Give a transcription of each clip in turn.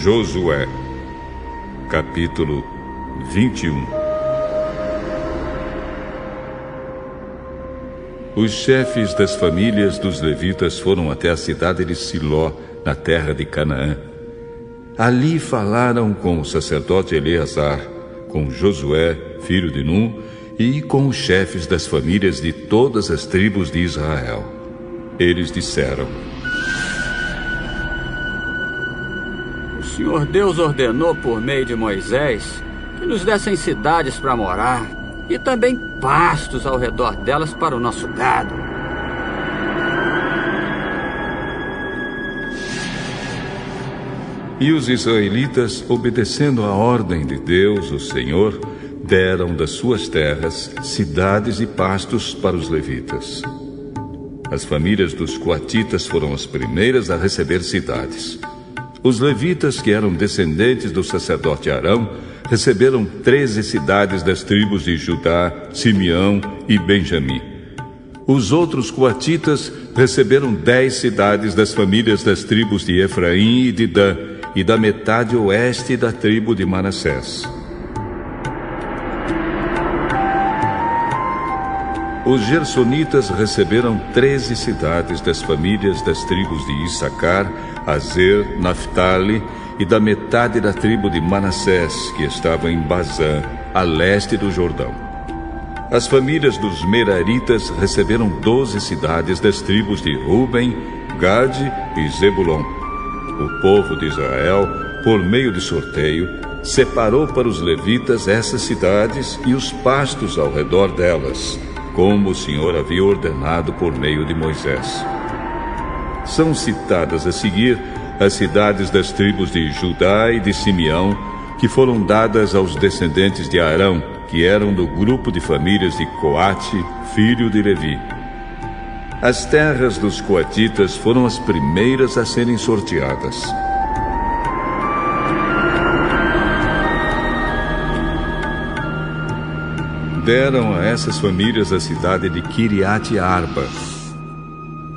Josué, capítulo 21. Os chefes das famílias dos levitas foram até a cidade de Siló, na terra de Canaã. Ali falaram com o sacerdote Eleazar, com Josué, filho de Num, e com os chefes das famílias de todas as tribos de Israel. Eles disseram: O Senhor Deus ordenou por meio de Moisés que nos dessem cidades para morar e também pastos ao redor delas para o nosso gado. E os israelitas, obedecendo à ordem de Deus, o Senhor, deram das suas terras cidades e pastos para os levitas. As famílias dos coatitas foram as primeiras a receber cidades. Os levitas, que eram descendentes do sacerdote Arão, receberam 13 cidades das tribos de Judá, Simeão e Benjamim. Os outros coatitas receberam 10 cidades das famílias das tribos de Efraim e de Dan, e da metade oeste da tribo de Manassés. Os gersonitas receberam 13 cidades das famílias das tribos de Issacar, Azer, Naftali e da metade da tribo de Manassés, que estava em Bazã, a leste do Jordão. As famílias dos Meraritas receberam 12 cidades das tribos de Ruben, Gade e Zebulon. O povo de Israel, por meio de sorteio, separou para os levitas essas cidades e os pastos ao redor delas, como o Senhor havia ordenado por meio de Moisés. São citadas a seguir as cidades das tribos de Judá e de Simeão, que foram dadas aos descendentes de Arão, que eram do grupo de famílias de Coate, filho de Levi. As terras dos coatitas foram as primeiras a serem sorteadas. Deram a essas famílias a cidade de Kiriat Arba.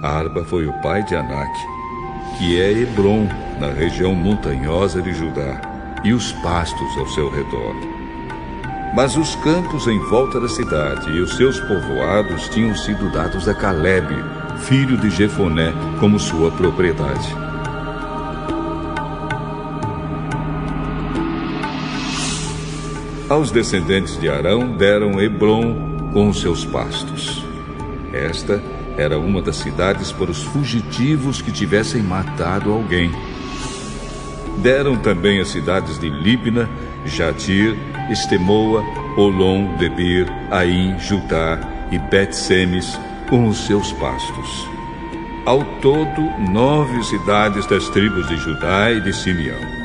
Arba foi o pai de Anak, que é Hebron, na região montanhosa de Judá, e os pastos ao seu redor. Mas os campos em volta da cidade e os seus povoados tinham sido dados a Calebe, filho de Jefoné, como sua propriedade. Aos descendentes de Arão deram Hebron com os seus pastos. Esta era uma das cidades para os fugitivos que tivessem matado alguém. Deram também as cidades de Líbna, Jatir, Estemoa, Olom, Debir, Aim, Jutá e Bet-Semes com os seus pastos. Ao todo, 9 cidades das tribos de Judá e de Simeão.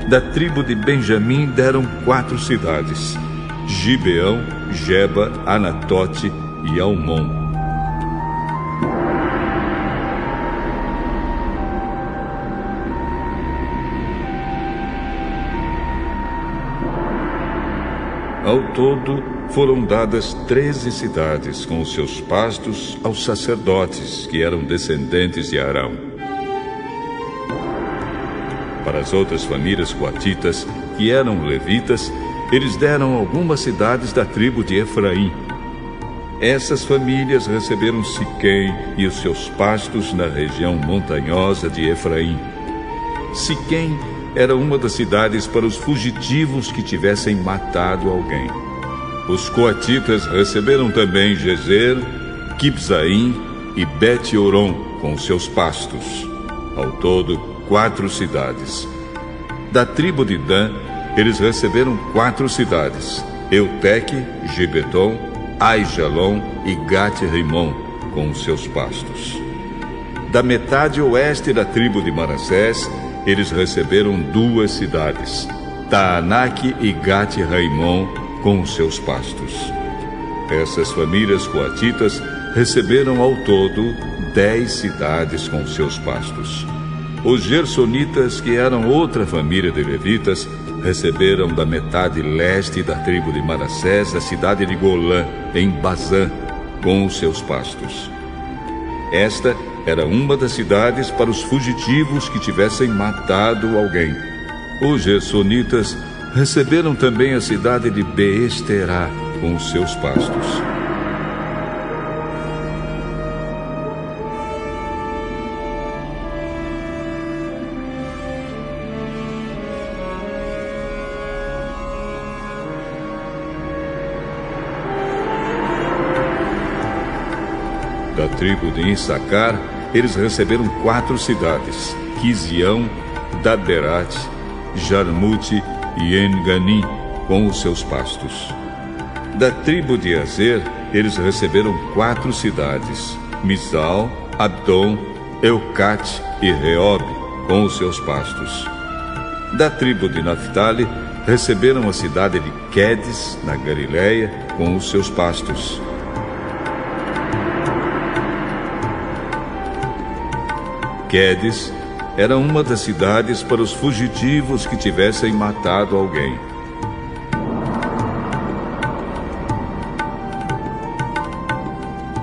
Da tribo de Benjamim deram 4 cidades: Gibeão, Geba, Anatote e Almon. Ao todo, foram dadas 13 cidades com os seus pastos aos sacerdotes, que eram descendentes de Arão. Para as outras famílias coatitas, que eram levitas, eles deram algumas cidades da tribo de Efraim. Essas famílias receberam Siquém e os seus pastos na região montanhosa de Efraim. Siquém era uma das cidades para os fugitivos que tivessem matado alguém. Os coatitas receberam também Gezer, Kibzaim e Bet-Oron com seus pastos. Ao todo, 4 cidades. Da tribo de Dan, eles receberam 4 cidades: Euteque, Gibeton, Aijalon e Gat-Rimon com os seus pastos. Da metade oeste da tribo de Manassés, eles receberam 2 cidades: Taanak e Gat-Rimon com os seus pastos. Essas famílias coatitas receberam ao todo 10 cidades com os seus pastos. Os gersonitas, que eram outra família de levitas, receberam da metade leste da tribo de Manassés a cidade de Golã, em Bazã, com os seus pastos. Esta era uma das cidades para os fugitivos que tivessem matado alguém. Os gersonitas receberam também a cidade de Beesterá com os seus pastos. Da tribo de Issacar, eles receberam 4 cidades: Quizião, Daberat, Jarmute e En-Ganim, com os seus pastos. Da tribo de Azer, eles receberam 4 cidades: Misal, Abdon, Eucate e Reob, com os seus pastos. Da tribo de Naphtali, receberam a cidade de Quedes, na Galileia, com os seus pastos. Quedes era uma das cidades para os fugitivos que tivessem matado alguém.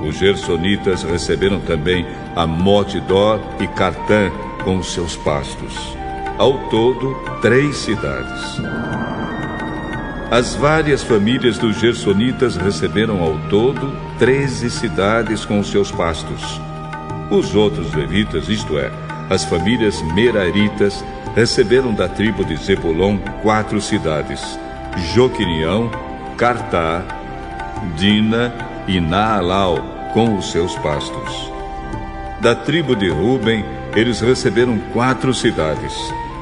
Os gersonitas receberam também Amote-dor e Cartã com os seus pastos. Ao todo, 3 cidades. As várias famílias dos gersonitas receberam ao todo 13 cidades com os seus pastos. Os outros levitas, isto é, as famílias meraritas, receberam da tribo de Zebulon 4 cidades: Joquinião, Cartá, Dina e Naalau, com os seus pastos. Da tribo de Ruben, eles receberam 4 cidades: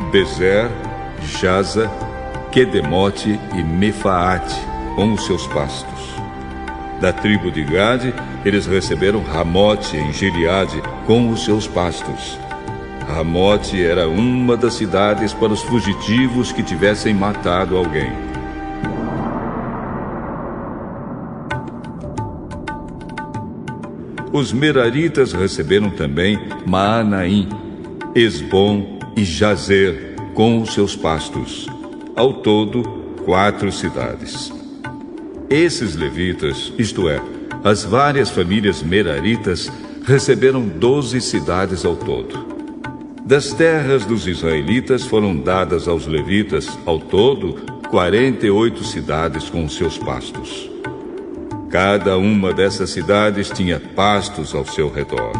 Bezer, Jaza, Quedemote e Mefaate, com os seus pastos. Da tribo de Gade, eles receberam Ramote em Gileade, com os seus pastos. Ramote era uma das cidades para os fugitivos que tivessem matado alguém. Os meraritas receberam também Maanaim, Esbom e Jazer, com os seus pastos. Ao todo, 4 cidades. Esses levitas, isto é, as várias famílias meraritas, receberam 12 cidades ao todo. Das terras dos israelitas foram dadas aos levitas, ao todo, 48 cidades com seus pastos. Cada uma dessas cidades tinha pastos ao seu redor.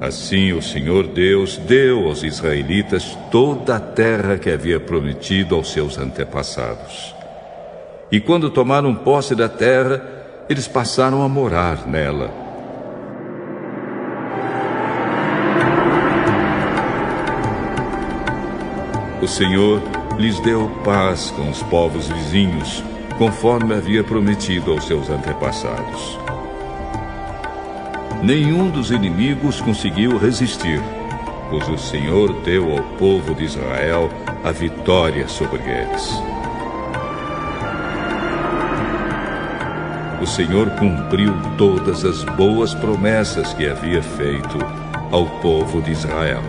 Assim o Senhor Deus deu aos israelitas toda a terra que havia prometido aos seus antepassados. E quando tomaram posse da terra, eles passaram a morar nela. O Senhor lhes deu paz com os povos vizinhos, conforme havia prometido aos seus antepassados. Nenhum dos inimigos conseguiu resistir, pois o Senhor deu ao povo de Israel a vitória sobre eles. O Senhor cumpriu todas as boas promessas que havia feito ao povo de Israel.